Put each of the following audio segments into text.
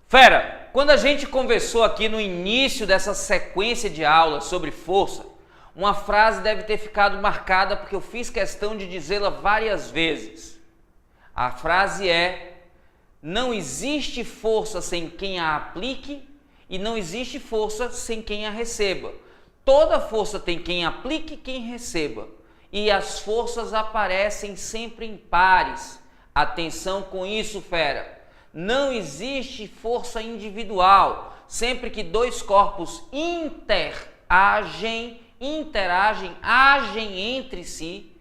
Fera, quando a gente conversou aqui no início dessa sequência de aulas sobre força, uma frase deve ter ficado marcada porque eu fiz questão de dizê-la várias vezes. A frase é: não existe força sem quem a aplique e não existe força sem quem a receba. Toda força tem quem aplique e quem receba. E as forças aparecem sempre em pares. Atenção com isso, fera. Não existe força individual. Sempre que dois corpos interagem entre si,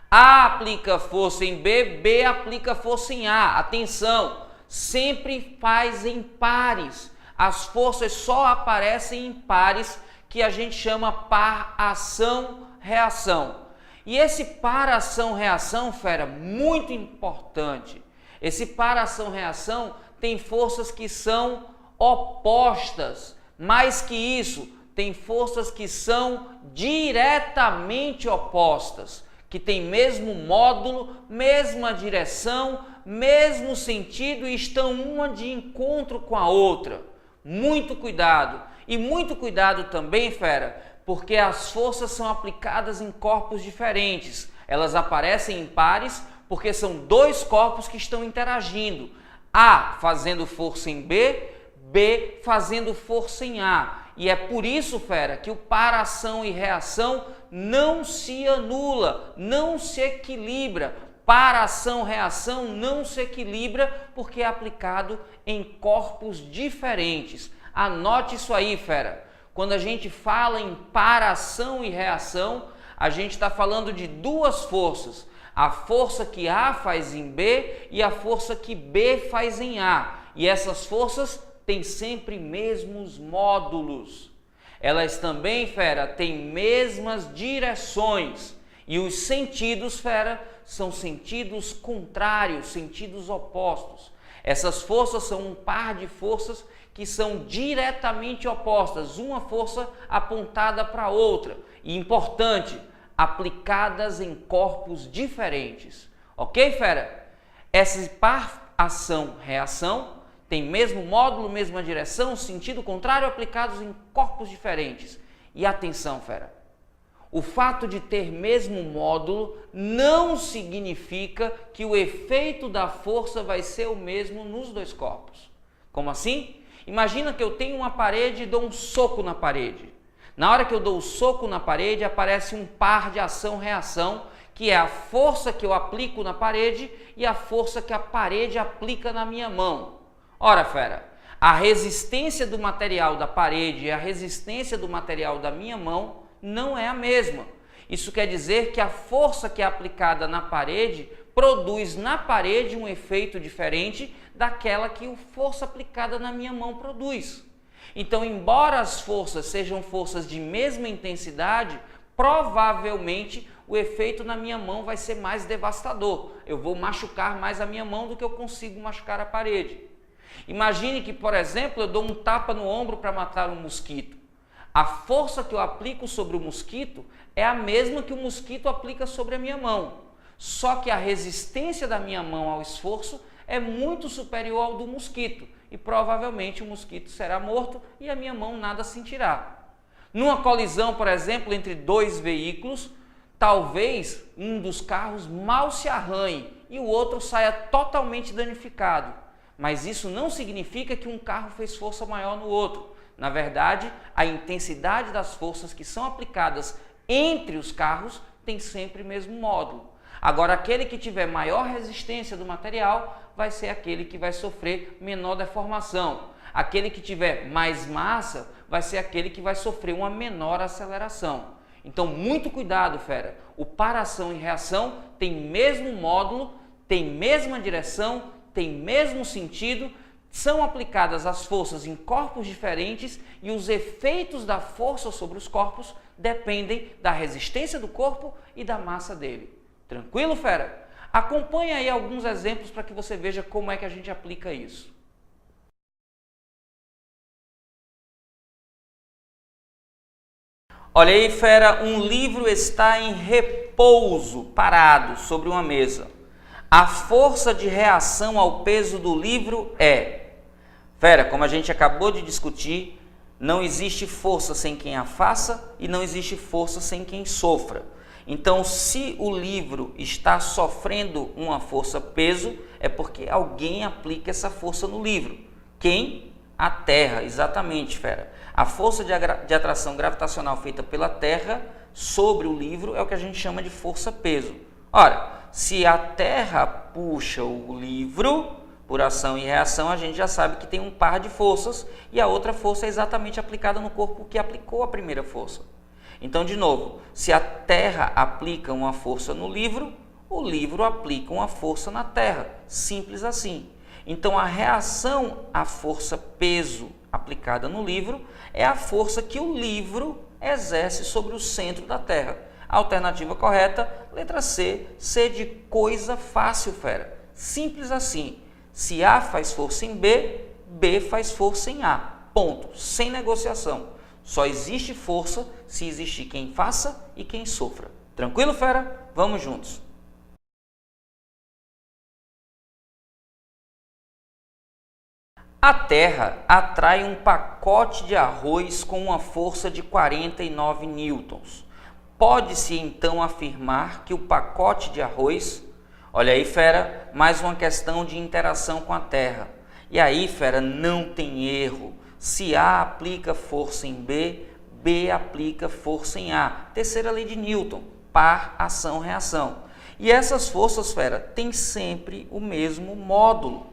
A aplica força em B, B aplica força em A. Atenção, sempre faz em pares. As forças só aparecem em pares, que a gente chama par ação-reação. E esse par ação-reação, fera, muito importante. Esse par ação-reação tem forças que são opostas. Mais que isso, tem forças que são diretamente opostas, que tem mesmo módulo, mesma direção, mesmo sentido e estão uma de encontro com a outra. Muito cuidado. E muito cuidado também, fera, porque as forças são aplicadas em corpos diferentes. Elas aparecem em pares porque são dois corpos que estão interagindo. A fazendo força em B, B fazendo força em A. E é por isso, fera, que o par ação e reação não se anula, não se equilibra. Par ação-reação não se equilibra porque é aplicado em corpos diferentes. Anote isso aí, fera. Quando a gente fala em par ação e reação, a gente está falando de duas forças. A força que A faz em B e a força que B faz em A. E essas forças têm sempre mesmos módulos. Elas também, fera, têm mesmas direções. E os sentidos, fera, são sentidos contrários, sentidos opostos. Essas forças são um par de forças que são diretamente opostas, uma força apontada para a outra. E importante, aplicadas em corpos diferentes. Ok, fera? Esse par ação-reação tem mesmo módulo, mesma direção, sentido contrário, aplicados em corpos diferentes. E atenção, fera, o fato de ter mesmo módulo não significa que o efeito da força vai ser o mesmo nos dois corpos. Como assim? Imagina que eu tenho uma parede e dou um soco na parede. Na hora que eu dou o soco na parede, aparece um par de ação-reação, que é a força que eu aplico na parede e a força que a parede aplica na minha mão. Ora, fera, a resistência do material da parede e a resistência do material da minha mão não é a mesma. Isso quer dizer que a força que é aplicada na parede produz na parede um efeito diferente daquela que a força aplicada na minha mão produz. Então, embora as forças sejam forças de mesma intensidade, provavelmente o efeito na minha mão vai ser mais devastador. Eu vou machucar mais a minha mão do que eu consigo machucar a parede. Imagine que, por exemplo, eu dou um tapa no ombro para matar um mosquito. A força que eu aplico sobre o mosquito é a mesma que o mosquito aplica sobre a minha mão. Só que a resistência da minha mão ao esforço é muito superior ao do mosquito. E provavelmente o mosquito será morto e a minha mão nada sentirá. Numa colisão, por exemplo, entre dois veículos, talvez um dos carros mal se arranhe e o outro saia totalmente danificado. Mas isso não significa que um carro fez força maior no outro. Na verdade, a intensidade das forças que são aplicadas entre os carros tem sempre o mesmo módulo. Agora, aquele que tiver maior resistência do material vai ser aquele que vai sofrer menor deformação. Aquele que tiver mais massa vai ser aquele que vai sofrer uma menor aceleração. Então, muito cuidado, fera. O par ação e reação tem mesmo módulo, tem mesma direção, tem mesmo sentido, são aplicadas as forças em corpos diferentes e os efeitos da força sobre os corpos dependem da resistência do corpo e da massa dele. Tranquilo, fera? Acompanhe aí alguns exemplos para que você veja como é que a gente aplica isso. Olha aí, fera, um livro está em repouso, parado, sobre uma mesa. A força de reação ao peso do livro é Fera, como a gente acabou de discutir, não existe força sem quem a faça e não existe força sem quem sofra. Então, se o livro está sofrendo uma força-peso, é porque alguém aplica essa força no livro. Quem? A Terra, exatamente, fera. A força de atração gravitacional feita pela Terra sobre o livro é o que a gente chama de força-peso. Ora, se a Terra puxa o livro por ação e reação, a gente já sabe que tem um par de forças e a outra força é exatamente aplicada no corpo que aplicou a primeira força. Então, de novo, se a Terra aplica uma força no livro, o livro aplica uma força na Terra. Simples assim. Então, a reação à força-peso aplicada no livro é a força que o livro exerce sobre o centro da Terra. A alternativa correta, letra C, C de coisa fácil, fera. Simples assim. Se A faz força em B, B faz força em A. Ponto. Sem negociação. Só existe força se existir quem faça e quem sofra. Tranquilo, fera? Vamos juntos. A Terra atrai um pacote de arroz com uma força de 49 newtons. Pode-se então afirmar que o pacote de arroz, olha aí, fera, mais uma questão de interação com a Terra. E aí, fera, não tem erro. Se A aplica força em B, B aplica força em A. Terceira lei de Newton, par, ação, reação. E essas forças, fera, têm sempre o mesmo módulo.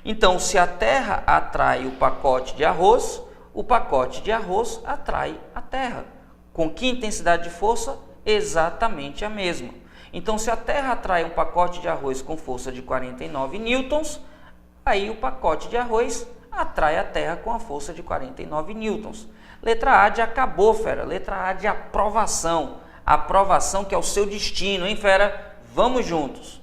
Então, se a Terra atrai o pacote de arroz atrai a Terra. Com que intensidade de força? Exatamente a mesma. Então, se a Terra atrai um pacote de arroz com força de 49 newtons, aí o pacote de arroz atrai a Terra com a força de 49 newtons. Letra A de acabou, fera. Letra A de aprovação. Aprovação que é o seu destino, hein, fera? Vamos juntos.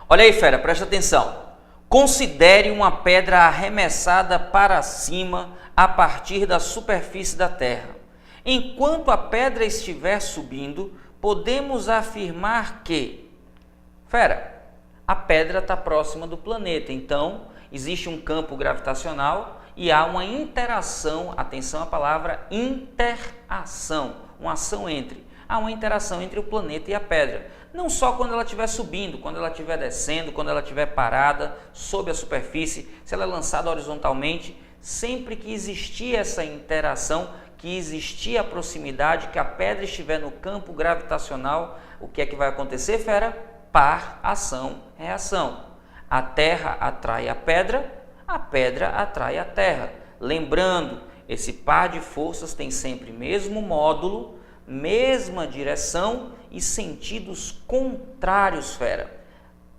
Olha aí, fera, presta atenção. Considere uma pedra arremessada para cima a partir da superfície da Terra. Enquanto a pedra estiver subindo, podemos afirmar que, fera, a pedra está próxima do planeta, então existe um campo gravitacional e há uma interação, atenção à palavra interação, uma ação entre. Há uma interação entre o planeta e a pedra. Não só quando ela estiver subindo, quando ela estiver descendo, quando ela estiver parada sob a superfície, se ela é lançada horizontalmente, sempre que existir essa interação, que existir a proximidade, que a pedra estiver no campo gravitacional, o que é que vai acontecer, fera? Par, ação, reação. A Terra atrai a pedra atrai a Terra. Lembrando, esse par de forças tem sempre mesmo módulo, mesma direção e sentidos contrários, fera.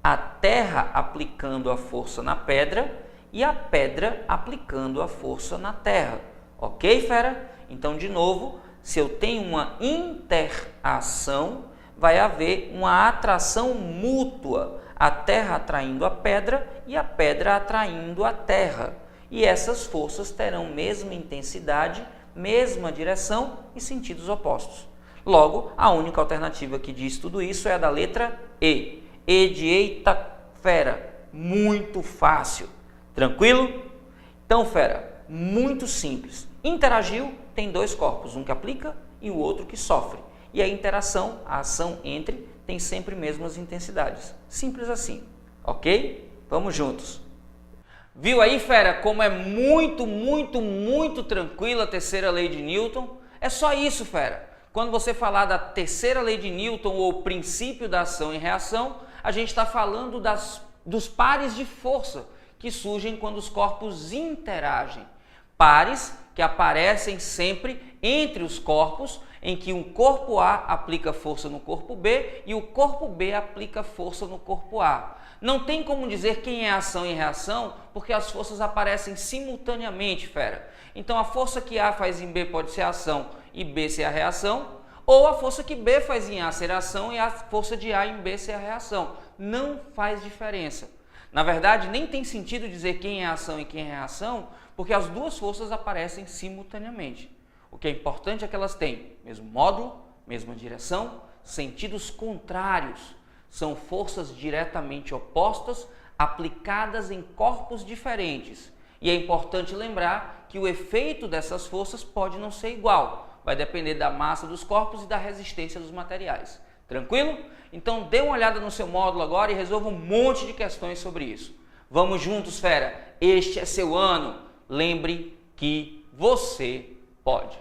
A Terra aplicando a força na pedra e a pedra aplicando a força na Terra. Ok, fera? Então, de novo, se eu tenho uma interação, vai haver uma atração mútua. A Terra atraindo a pedra e a pedra atraindo a Terra. E essas forças terão mesma intensidade, mesma direção e sentidos opostos. Logo, a única alternativa que diz tudo isso é a da letra E. E de eita, fera. Muito fácil. Tranquilo? Então, fera, muito simples. Interagiu, tem dois corpos, um que aplica e o outro que sofre. E a interação, a ação entre, tem sempre mesmas intensidades. Simples assim. Ok? Vamos juntos. Viu aí, fera, como é muito tranquila a terceira lei de Newton? É só isso, fera. Quando você falar da terceira lei de Newton ou princípio da ação e reação, a gente está falando dos pares de força que surgem quando os corpos interagem. Pares que aparecem sempre entre os corpos, em que um corpo A aplica força no corpo B e o corpo B aplica força no corpo A. Não tem como dizer quem é ação e reação, porque as forças aparecem simultaneamente, fera. Então a força que A faz em B pode ser a ação e B ser a reação, ou a força que B faz em A ser a ação e a força de A em B ser a reação. Não faz diferença. Na verdade, nem tem sentido dizer quem é ação e quem é reação, porque as duas forças aparecem simultaneamente. O que é importante é que elas têm mesmo módulo, mesma direção, sentidos contrários. são forças diretamente opostas aplicadas em corpos diferentes. E é importante lembrar que o efeito dessas forças pode não ser igual, vai depender da massa dos corpos e da resistência dos materiais. Tranquilo? Então dê uma olhada no seu módulo agora e resolva um monte de questões sobre isso. Vamos juntos, fera! Este é seu ano. Lembre que você pode.